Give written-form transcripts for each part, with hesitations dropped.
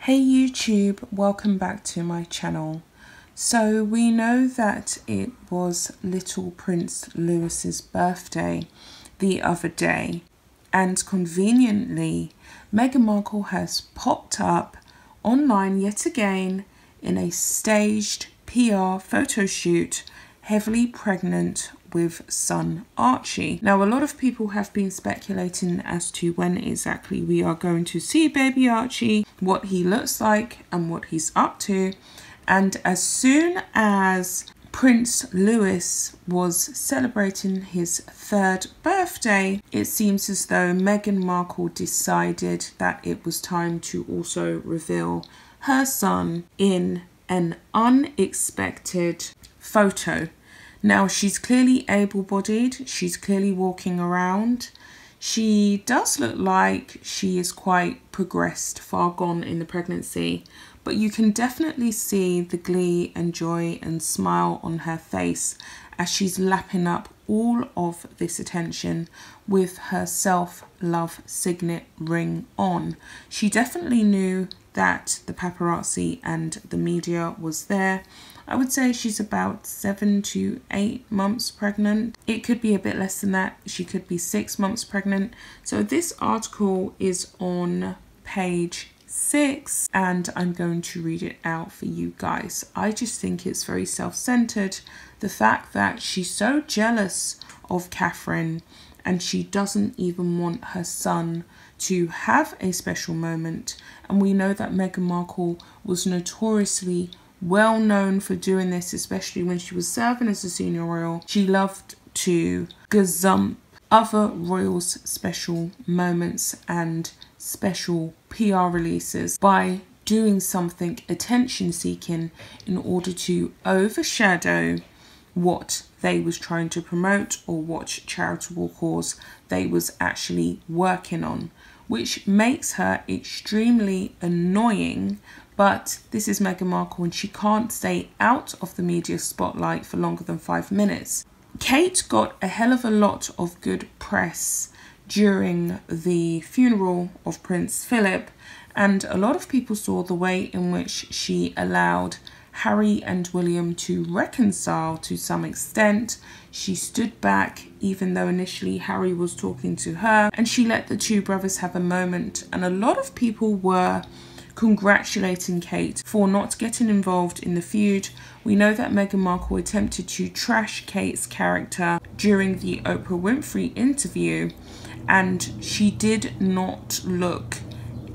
Hey YouTube, welcome back to my channel. So we know that it was little Prince Louis's birthday the other day, and conveniently Meghan Markle has popped up online yet again in a staged PR photo shoot, heavily pregnant with son Archie. Now, a lot of people have been speculating as to when exactly we are going to see baby Archie, what he looks like and what he's up to. And as soon as Prince Louis was celebrating his 3rd birthday, it seems as though Meghan Markle decided that it was time to also reveal her son in an unexpected photo. Now, she's clearly able-bodied, she's clearly walking around. She does look like she is quite progressed, far gone in the pregnancy, but you can definitely see the glee and joy and smile on her face as she's lapping up all of this attention with her self-love signet ring on. She definitely knew that the paparazzi and the media was there. I would say she's about 7 to 8 months pregnant. It could be a bit less than that. She could be 6 months pregnant. So this article is on page 6 and I'm going to read it out for you guys. I just think it's very self-centered. The fact that she's so jealous of Catherine and she doesn't even want her son to have a special moment. And we know that Meghan Markle was notoriously well known for doing this, especially when she was serving as a senior royal. She loved to gazump other royals' special moments and special PR releases by doing something attention seeking in order to overshadow what they was trying to promote or what charitable cause they was actually working on, which makes her extremely annoying. But this is Meghan Markle and she can't stay out of the media spotlight for longer than 5 minutes. Kate got a hell of a lot of good press during the funeral of Prince Philip, and a lot of people saw the way in which she allowed Harry and William to reconcile to some extent. She stood back even though initially Harry was talking to her, and she let the two brothers have a moment, and a lot of people were congratulating Kate for not getting involved in the feud. We know that Meghan Markle attempted to trash Kate's character during the Oprah Winfrey interview, and she did not look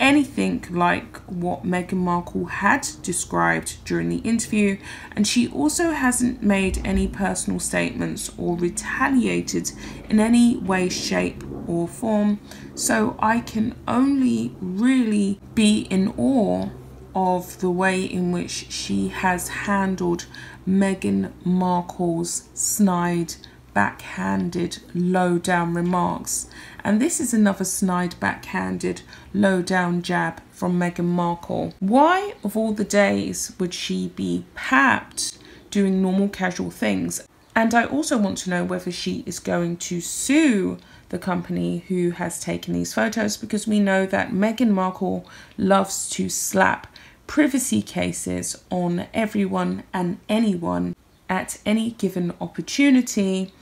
anything like what Meghan Markle had described during the interview, and she also hasn't made any personal statements or retaliated in any way, shape or form. So I can only really be in awe of the way in which she has handled Meghan Markle's snide, backhanded, low-down remarks. And this is another snide, backhanded, low-down jab from Meghan Markle. Why, of all the days, would she be perhaps doing normal, casual things? And I also want to know whether she is going to sue the company who has taken these photos, because we know that Meghan Markle loves to slap privacy cases on everyone and anyone at any given opportunity,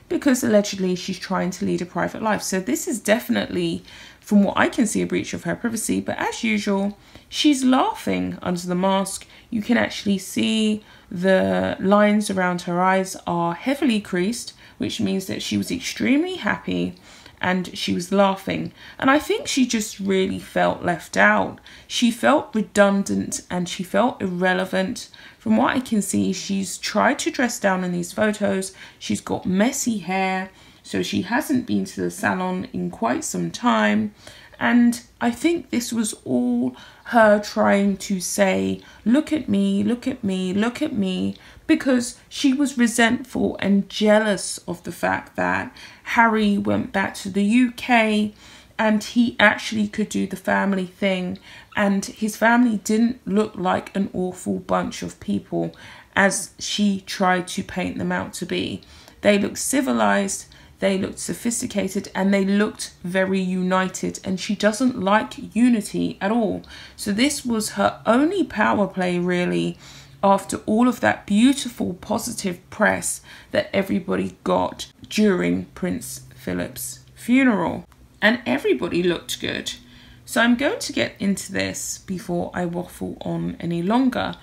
because allegedly she's trying to lead a private life. So this is definitely, from what I can see, a breach of her privacy. But as usual, she's laughing under the mask. You can actually see the lines around her eyes are heavily creased, which means that she was extremely happy and she was laughing. And I think she just really felt left out. She felt redundant and she felt irrelevant. From what I can see, she's tried to dress down in these photos. She's got messy hair, so she hasn't been to the salon in quite some time. And I think this was all her trying to say, look at me, look at me, look at me, because she was resentful and jealous of the fact that Harry went back to the UK and he actually could do the family thing, and his family didn't look like an awful bunch of people as she tried to paint them out to be. They looked civilized, they looked sophisticated, and they looked very united, and she doesn't like unity at all. So this was her only power play, really, after all of that beautiful positive press that everybody got during Prince Philip's funeral. And everybody looked good. So I'm going to get into this before I waffle on any longer.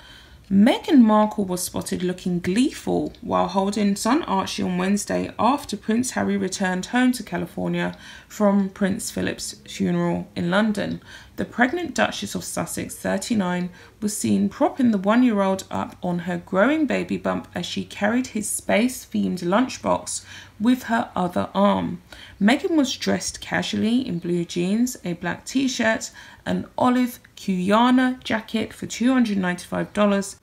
Meghan Markle was spotted looking gleeful while holding son Archie on Wednesday after Prince Harry returned home to California from Prince Philip's funeral in London. The pregnant Duchess of Sussex, 39, was seen propping the one-year-old up on her growing baby bump as she carried his space-themed lunchbox with her other arm. Meghan was dressed casually in blue jeans, a black t-shirt, an olive Cuyana jacket for $295,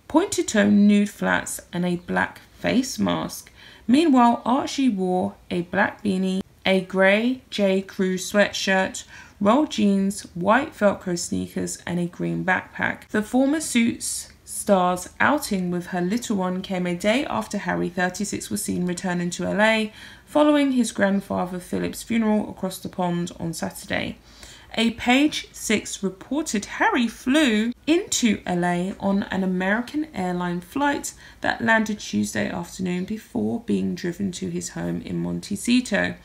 pointed-toe nude flats, and a black face mask. Meanwhile, Archie wore a black beanie, a grey J. Crew sweatshirt, rolled jeans, white Velcro sneakers, and a green backpack. The former Suits star's outing with her little one came a day after Harry, 36, was seen returning to LA following his grandfather Philip's funeral across the pond on Saturday. A Page 6 reported Harry flew into LA on an American airline flight that landed Tuesday afternoon before being driven to his home in Montecito.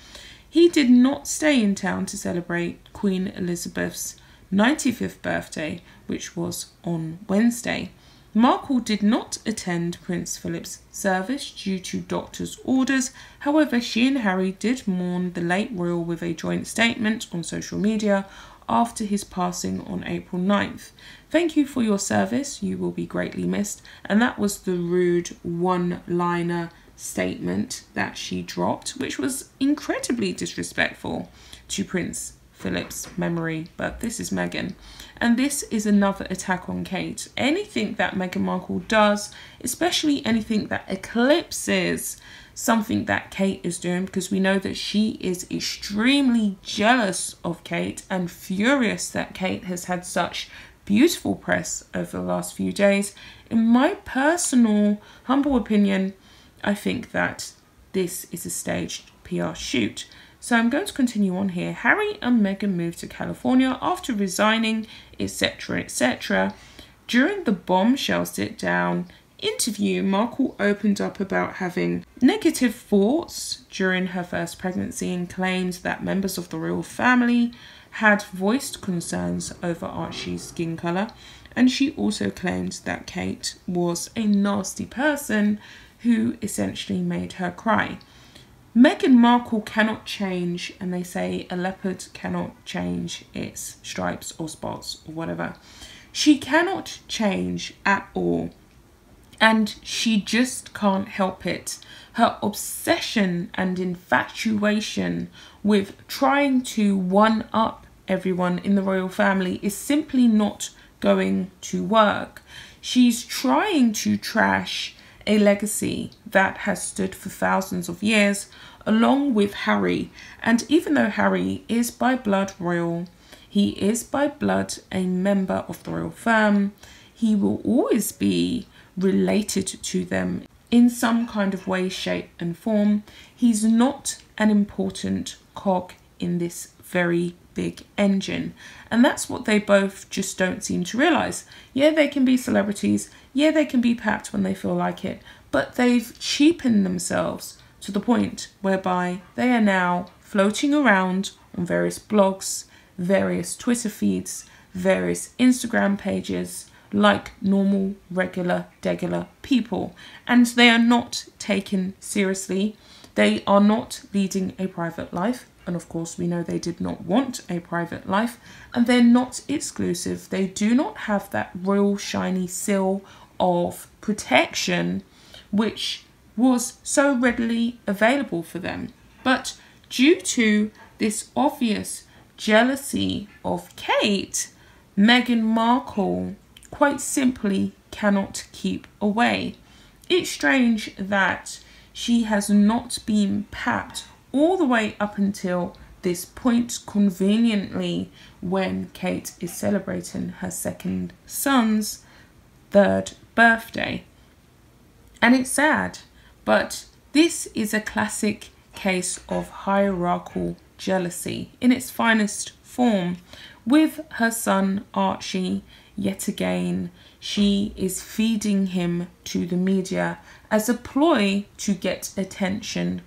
He did not stay in town to celebrate Queen Elizabeth's 95th birthday, which was on Wednesday. Markle did not attend Prince Philip's service due to doctor's orders. However, she and Harry did mourn the late royal with a joint statement on social media after his passing on April 9th. "Thank you for your service. You will be greatly missed." And that was the rude one-liner statement that she dropped, which was incredibly disrespectful to Prince Philip's memory. But this is Meghan. And this is another attack on Kate. Anything that Meghan Markle does, especially anything that eclipses something that Kate is doing, because we know that she is extremely jealous of Kate and furious that Kate has had such beautiful press over the last few days. In my personal, humble opinion, I think that this is a staged PR shoot. So I'm going to continue on here. Harry and Meghan moved to California after resigning, etc., etc. During the bombshell sit-down interview, Markle opened up about having negative thoughts during her first pregnancy and claimed that members of the royal family had voiced concerns over Archie's skin colour. And she also claimed that Kate was a nasty person who essentially made her cry. Meghan Markle cannot change, and they say a leopard cannot change its stripes or spots or whatever. She cannot change at all, and she just can't help it. Her obsession and infatuation with trying to one-up everyone in the royal family is simply not going to work. She's trying to trash a legacy that has stood for thousands of years, along with Harry. And even though Harry is by blood royal, he is by blood a member of the royal firm, he will always be related to them in some kind of way, shape and form. He's not an important cog in this very big engine. And that's what they both just don't seem to realise. Yeah, they can be celebrities. Yeah, they can be papped when they feel like it. But they've cheapened themselves to the point whereby they are now floating around on various blogs, various Twitter feeds, various Instagram pages, like normal, regular, degular people. And they are not taken seriously. They are not leading a private life. And of course, we know they did not want a private life. And they're not exclusive. They do not have that royal shiny seal of protection, which was so readily available for them. But due to this obvious jealousy of Kate, Meghan Markle quite simply cannot keep away. It's strange that she has not been papped all the way up until this point, conveniently, when Kate is celebrating her second son's 3rd birthday. And it's sad, but this is a classic case of hierarchical jealousy in its finest form. With her son Archie, yet again, she is feeding him to the media as a ploy to get attention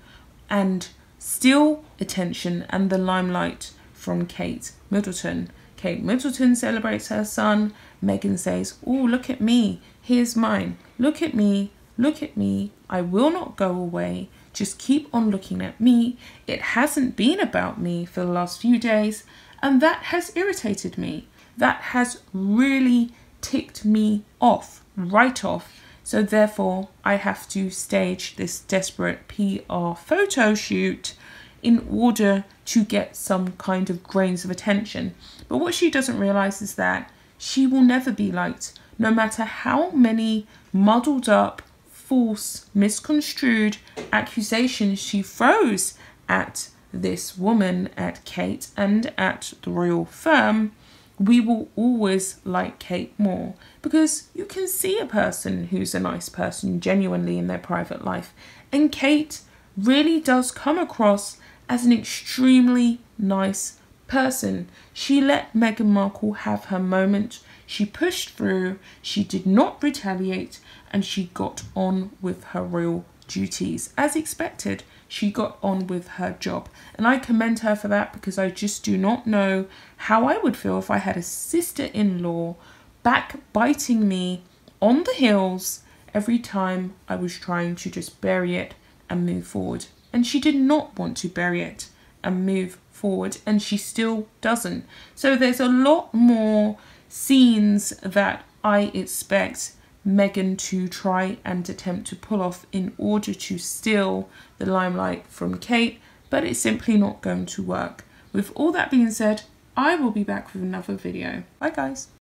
and steal attention and the limelight from Kate Middleton. Kate Middleton celebrates her son. Meghan says, "Oh, look at me. Here's mine. Look at me. Look at me. I will not go away. Just keep on looking at me. It hasn't been about me for the last few days." And that has irritated me. That has really ticked me off, right off. So therefore, I have to stage this desperate PR photo shoot in order to get some kind of grains of attention. But what she doesn't realise is that she will never be liked, no matter how many muddled up, false, misconstrued accusations she throws at this woman, at Kate, and at the royal firm. We will always like Kate more because you can see a person who's a nice person genuinely in their private life. And Kate really does come across as an extremely nice person. She let Meghan Markle have her moment. She pushed through, she did not retaliate, and she got on with her royal duties. As expected, she got on with her job. And I commend her for that because I just do not know how I would feel if I had a sister-in-law backbiting me on the heels every time I was trying to just bury it and move forward. And she did not want to bury it and move forward, and she still doesn't. So there's a lot more scenes that I expect Meghan to try and attempt to pull off in order to steal the limelight from Kate, but it's simply not going to work. With all that being said, I will be back with another video. Bye guys.